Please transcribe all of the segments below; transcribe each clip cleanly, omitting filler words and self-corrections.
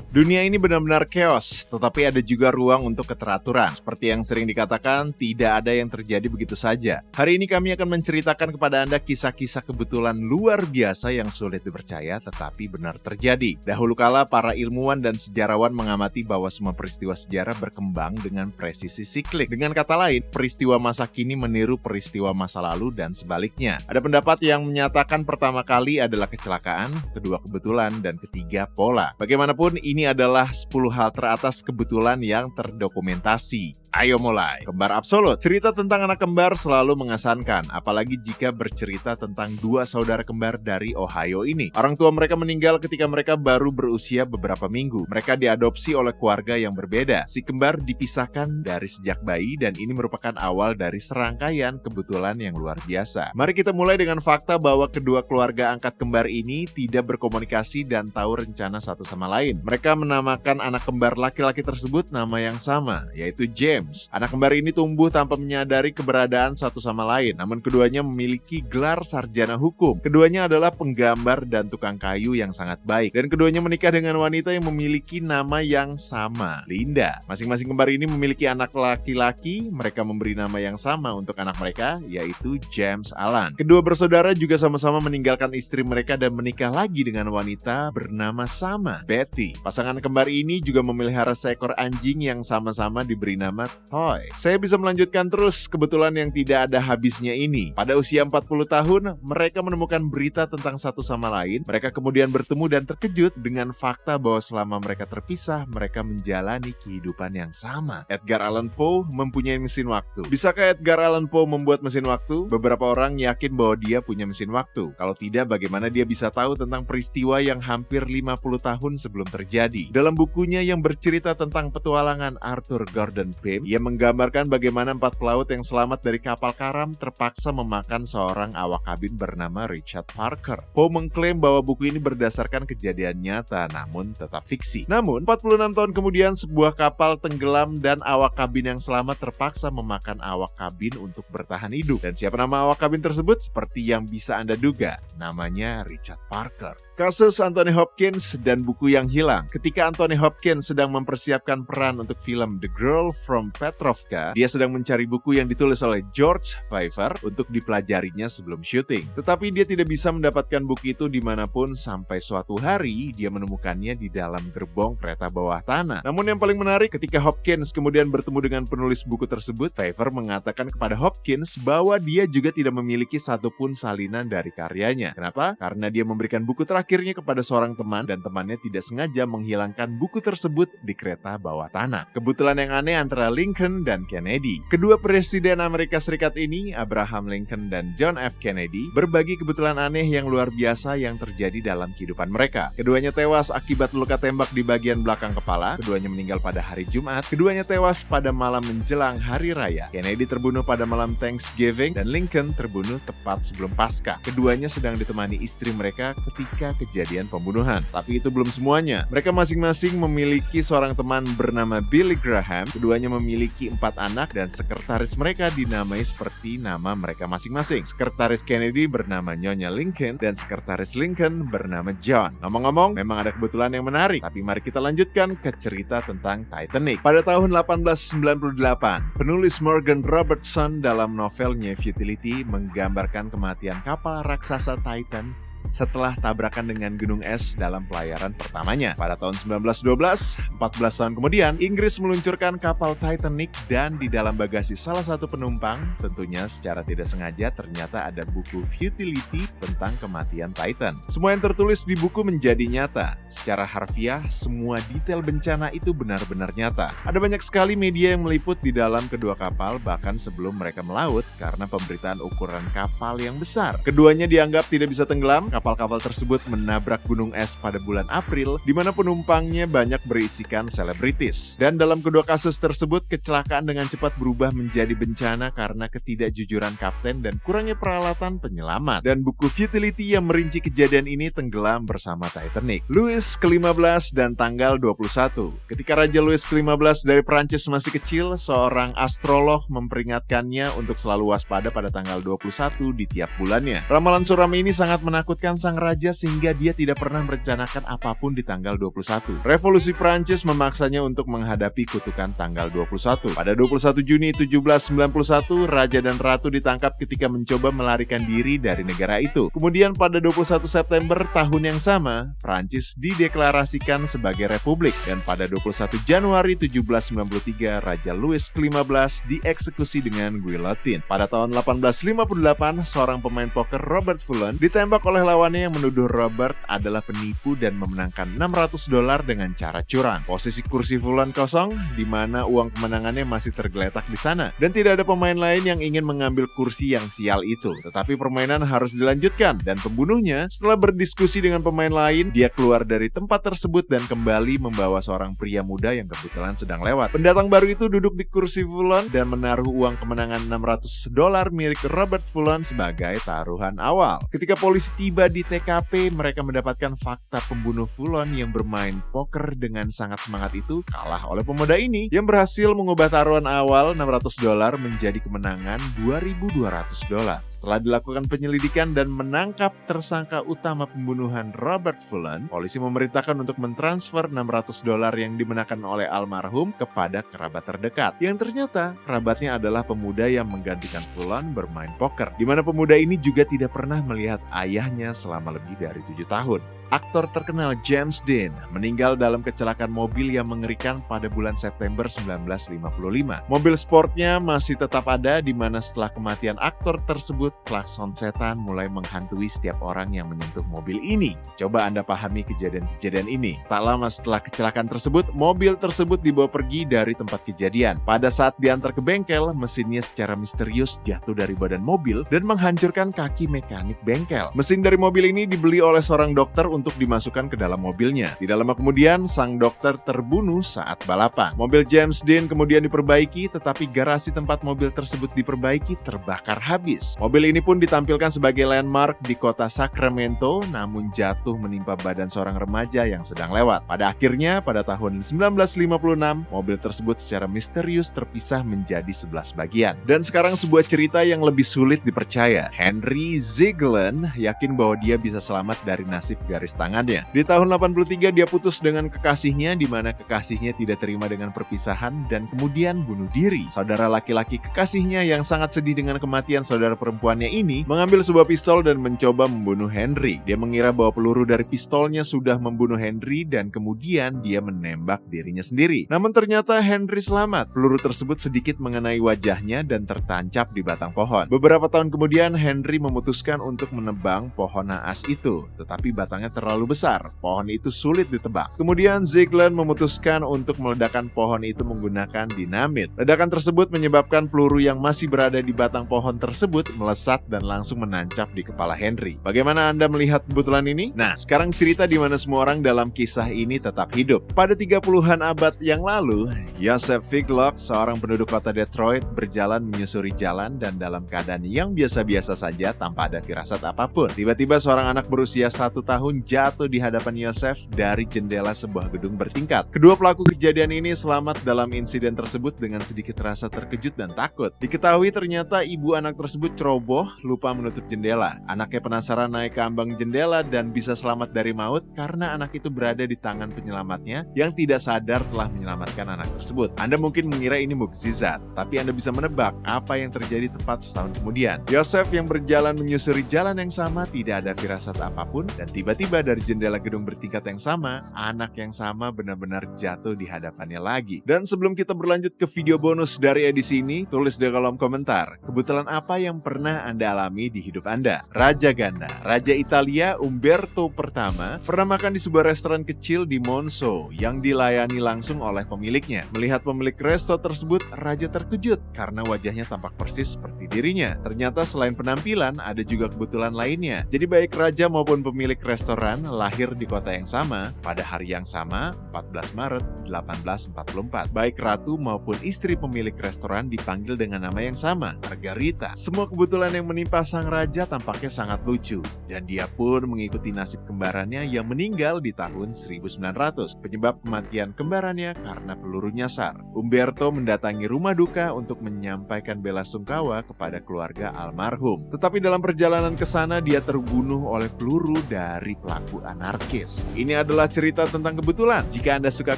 Dunia ini benar-benar chaos, tetapi ada juga ruang untuk keteraturan. Seperti yang sering dikatakan, tidak ada yang terjadi begitu saja. Hari ini kami akan menceritakan kepada Anda kisah-kisah kebetulan luar biasa yang sulit dipercaya, tetapi benar terjadi. Dahulu kala, para ilmuwan dan sejarawan mengamati bahwa semua peristiwa sejarah berkembang dengan presisi siklik. Dengan kata lain, peristiwa masa kini meniru peristiwa masa lalu dan sebaliknya. Ada pendapat yang menyatakan pertama kali adalah kecelakaan, kedua kebetulan, dan ketiga pola. Bagaimanapun, ini adalah 10 hal teratas kebetulan yang terdokumentasi. Ayo mulai. Kembar absolut. Cerita tentang anak kembar selalu mengesankan, apalagi jika bercerita tentang dua saudara kembar dari Ohio ini. Orang tua mereka meninggal ketika mereka baru berusia beberapa minggu. Mereka diadopsi oleh keluarga yang berbeda. Si kembar dipisahkan dari sejak bayi dan ini merupakan awal dari serangkaian kebetulan yang luar biasa. Mari kita mulai dengan fakta bahwa kedua keluarga angkat kembar ini tidak berkomunikasi dan tahu rencana satu sama lain. Mereka menamakan anak kembar laki-laki tersebut nama yang sama, yaitu James. Anak kembar ini tumbuh tanpa menyadari keberadaan satu sama lain, namun keduanya memiliki gelar sarjana hukum. Keduanya adalah penggambar dan tukang kayu yang sangat baik, dan keduanya menikah dengan wanita yang memiliki nama yang sama, Linda. Masing-masing kembar ini memiliki anak laki-laki, mereka memberi nama yang sama untuk anak mereka, yaitu James Alan. Kedua bersaudara juga sama-sama meninggalkan istri mereka dan menikah lagi dengan wanita bernama sama, Betty. Pasangan kembar ini juga memelihara seekor anjing yang sama-sama diberi nama Toy. Saya bisa melanjutkan terus kebetulan yang tidak ada habisnya ini. Pada usia 40 tahun, mereka menemukan berita tentang satu sama lain. Mereka kemudian bertemu dan terkejut dengan fakta bahwa selama mereka terpisah, mereka menjalani kehidupan yang sama. Edgar Allan Poe mempunyai mesin waktu. Bisakah Edgar Allan Poe membuat mesin waktu? Beberapa orang yakin bahwa dia punya mesin waktu. Kalau tidak, bagaimana dia bisa tahu tentang peristiwa yang hampir 50 tahun sebelum terjadi? Dalam bukunya yang bercerita tentang petualangan Arthur Gordon Pym, ia menggambarkan bagaimana 4 pelaut yang selamat dari kapal karam terpaksa memakan seorang awak kabin bernama Richard Parker. Poe mengklaim bahwa buku ini berdasarkan kejadian nyata, namun tetap fiksi. Namun, 46 tahun kemudian sebuah kapal tenggelam dan awak kabin yang selamat terpaksa memakan awak kabin untuk bertahan hidup. Dan siapa nama awak kabin tersebut? Seperti yang bisa Anda duga, namanya Richard Parker. Kasus Anthony Hopkins dan buku yang hilang. Ketika Anthony Hopkins sedang mempersiapkan peran untuk film The Girl from Petrovka, dia sedang mencari buku yang ditulis oleh George Pfeiffer untuk dipelajarinya sebelum syuting. Tetapi dia tidak bisa mendapatkan buku itu dimanapun sampai suatu hari dia menemukannya di dalam gerbong kereta bawah tanah. Namun yang paling menarik, ketika Hopkins kemudian bertemu dengan penulis buku tersebut, Pfeiffer mengatakan kepada Hopkins bahwa dia juga tidak memiliki satupun salinan dari karyanya. Kenapa? Karena dia memberikan buku terakhirnya kepada seorang teman dan temannya tidak sengaja menghilangkan buku tersebut di kereta bawah tanah. Kebetulan yang aneh antara Lincoln dan Kennedy. Kedua presiden Amerika Serikat ini, Abraham Lincoln dan John F. Kennedy, berbagi kebetulan aneh yang luar biasa yang terjadi dalam kehidupan mereka. Keduanya tewas akibat luka tembak di bagian belakang kepala. Keduanya meninggal pada hari Jumat. Keduanya tewas pada malam menjelang hari raya. Kennedy terbunuh pada malam Thanksgiving dan Lincoln terbunuh tepat sebelum Paskah. Keduanya sedang ditemani istri mereka ketika kejadian pembunuhan. Tapi itu belum semuanya. Mereka masing-masing memiliki seorang teman bernama Billy Graham. Keduanya memiliki 4 anak dan sekretaris mereka dinamai seperti nama mereka masing-masing. Sekretaris Kennedy bernama Nyonya Lincoln dan sekretaris Lincoln bernama John. Ngomong-ngomong, memang ada kebetulan yang menarik. Tapi mari kita lanjutkan ke cerita tentang Titanic. Pada tahun 1898, penulis Morgan Robertson dalam novelnya Futility menggambarkan kematian kapal raksasa Titan setelah tabrakan dengan gunung es dalam pelayaran pertamanya. Pada tahun 1912, 14 tahun kemudian, Inggris meluncurkan kapal Titanic dan di dalam bagasi salah satu penumpang, tentunya secara tidak sengaja ternyata ada buku Futility tentang kematian Titan. Semua yang tertulis di buku menjadi nyata. Secara harfiah, semua detail bencana itu benar-benar nyata. Ada banyak sekali media yang meliput di dalam kedua kapal bahkan sebelum mereka melaut karena pemberitaan ukuran kapal yang besar. Keduanya dianggap tidak bisa tenggelam. Kapal-kapal tersebut menabrak gunung es pada bulan April, di mana penumpangnya banyak berisikan selebritis. Dan dalam kedua kasus tersebut, kecelakaan dengan cepat berubah menjadi bencana karena ketidakjujuran kapten dan kurangnya peralatan penyelamat. Dan buku Futility yang merinci kejadian ini tenggelam bersama Titanic. Louis ke-15 dan tanggal 21. Ketika Raja Louis ke-15 dari Prancis masih kecil, seorang astrolog memperingatkannya untuk selalu waspada pada tanggal 21 di tiap bulannya. Ramalan suram ini sangat menakutkan menyelamatkan sang raja sehingga dia tidak pernah merencanakan apapun di tanggal 21. Revolusi Prancis memaksanya untuk menghadapi kutukan tanggal 21. Pada 21 Juni 1791, raja dan ratu ditangkap ketika mencoba melarikan diri dari negara itu. Kemudian pada 21 September tahun yang sama, Prancis dideklarasikan sebagai republik dan pada 21 Januari 1793, Raja Louis ke-15 dieksekusi dengan guillotine. Pada tahun 1858, seorang pemain poker Robert Fullen ditembak oleh lawannya yang menuduh Robert adalah penipu dan memenangkan $600 dengan cara curang. Posisi kursi Fullen kosong, di mana uang kemenangannya masih tergeletak di sana. Dan tidak ada pemain lain yang ingin mengambil kursi yang sial itu. Tetapi permainan harus dilanjutkan, dan pembunuhnya setelah berdiskusi dengan pemain lain, dia keluar dari tempat tersebut dan kembali membawa seorang pria muda yang kebetulan sedang lewat. Pendatang baru itu duduk di kursi Fullen dan menaruh uang kemenangan $600 milik Robert Fullen sebagai taruhan awal. Ketika polisi tiba di TKP, mereka mendapatkan fakta pembunuh Fullen yang bermain poker dengan sangat semangat itu kalah oleh pemuda ini yang berhasil mengubah taruhan awal $600 menjadi kemenangan $2.200. Setelah dilakukan penyelidikan dan menangkap tersangka utama pembunuhan Robert Fullen, polisi memerintahkan untuk mentransfer $600 yang dimenangkan oleh almarhum kepada kerabat terdekat. Yang ternyata kerabatnya adalah pemuda yang menggantikan Fullen bermain poker, di mana pemuda ini juga tidak pernah melihat ayahnya selama lebih dari 7 tahun. Aktor terkenal James Dean meninggal dalam kecelakaan mobil yang mengerikan pada bulan September 1955. Mobil sportnya masih tetap ada, di mana setelah kematian aktor tersebut, klakson setan mulai menghantui setiap orang yang menyentuh mobil ini. Coba Anda pahami kejadian-kejadian ini. Tak lama setelah kecelakaan tersebut, mobil tersebut dibawa pergi dari tempat kejadian. Pada saat diantar ke bengkel, mesinnya secara misterius jatuh dari badan mobil dan menghancurkan kaki mekanik bengkel. Mesin dari mobil ini dibeli oleh seorang dokter untuk dimasukkan ke dalam mobilnya. Tidak lama kemudian, sang dokter terbunuh saat balapan. Mobil James Dean kemudian diperbaiki, tetapi garasi tempat mobil tersebut diperbaiki terbakar habis. Mobil ini pun ditampilkan sebagai landmark di kota Sacramento, namun jatuh menimpa badan seorang remaja yang sedang lewat. Pada akhirnya, pada tahun 1956, mobil tersebut secara misterius terpisah menjadi 11 bagian. Dan sekarang sebuah cerita yang lebih sulit dipercaya. Henry Ziegler yakin bahwa dia bisa selamat dari nasib garis tangannya. Di tahun 83 dia putus dengan kekasihnya, di mana kekasihnya tidak terima dengan perpisahan dan kemudian bunuh diri. Saudara laki-laki kekasihnya yang sangat sedih dengan kematian saudara perempuannya ini mengambil sebuah pistol dan mencoba membunuh Henry. Dia mengira bahwa peluru dari pistolnya sudah membunuh Henry dan kemudian dia menembak dirinya sendiri. Namun ternyata Henry selamat. Peluru tersebut sedikit mengenai wajahnya dan tertancap di batang pohon. Beberapa tahun kemudian Henry memutuskan untuk menebang pohon naas itu, tetapi batangnya terlalu besar. Pohon itu sulit ditebak. Kemudian Ziegler memutuskan untuk meledakkan pohon itu menggunakan dinamit. Ledakan tersebut menyebabkan peluru yang masih berada di batang pohon tersebut melesat dan langsung menancap di kepala Henry. Bagaimana Anda melihat kebetulan ini? Nah, sekarang cerita di mana semua orang dalam kisah ini tetap hidup. Pada 30-an abad yang lalu, Joseph Figlock, seorang penduduk kota Detroit, berjalan menyusuri jalan dan dalam keadaan yang biasa-biasa saja tanpa ada firasat apapun. Tiba-tiba seorang anak berusia 1 tahun jatuh di hadapan Joseph dari jendela sebuah gedung bertingkat. Kedua pelaku kejadian ini selamat dalam insiden tersebut dengan sedikit rasa terkejut dan takut. Diketahui ternyata ibu anak tersebut ceroboh, lupa menutup jendela. Anaknya penasaran naik ke ambang jendela dan bisa selamat dari maut karena anak itu berada di tangan penyelamatnya yang tidak sadar telah menyelamatkan anak tersebut. Anda mungkin mengira ini mukjizat, tapi Anda bisa menebak apa yang terjadi tepat setahun kemudian. Joseph yang berjalan menyusuri jalan yang sama tidak ada firasat apapun, dan tiba-tiba dari jendela gedung bertingkat yang sama, anak yang sama benar-benar jatuh di hadapannya lagi. Dan sebelum kita berlanjut ke video bonus dari edisi ini, tulis di kolom komentar, kebetulan apa yang pernah Anda alami di hidup Anda? Raja Ganda, Raja Italia Umberto I, pernah makan di sebuah restoran kecil di Monza yang dilayani langsung oleh pemiliknya. Melihat pemilik resto tersebut, Raja terkejut karena wajahnya tampak persis seperti dirinya. Ternyata selain penampilan, ada juga kebetulan lainnya. Jadi baik Raja maupun pemilik restoran Pangeran lahir di kota yang sama pada hari yang sama, 14 Maret 1844. Baik ratu maupun istri pemilik restoran dipanggil dengan nama yang sama, Margarita. Semua kebetulan yang menimpa sang raja tampaknya sangat lucu, dan dia pun mengikuti nasib kembarannya yang meninggal di tahun 1900. Penyebab kematian kembarannya karena peluru nyasar. Umberto mendatangi rumah duka untuk menyampaikan bela sungkawa kepada keluarga almarhum. Tetapi dalam perjalanan ke sana dia terbunuh oleh peluru dari pelaku anarkis. Ini adalah cerita tentang kebetulan. Jika Anda suka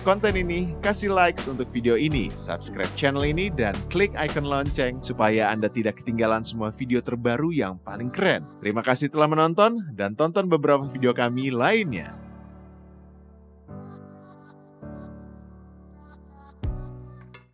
konten ini, kasih likes untuk video ini, subscribe channel ini, dan klik icon lonceng supaya Anda tidak ketinggalan semua video terbaru yang paling keren. Terima kasih telah menonton dan tonton beberapa video kami lainnya.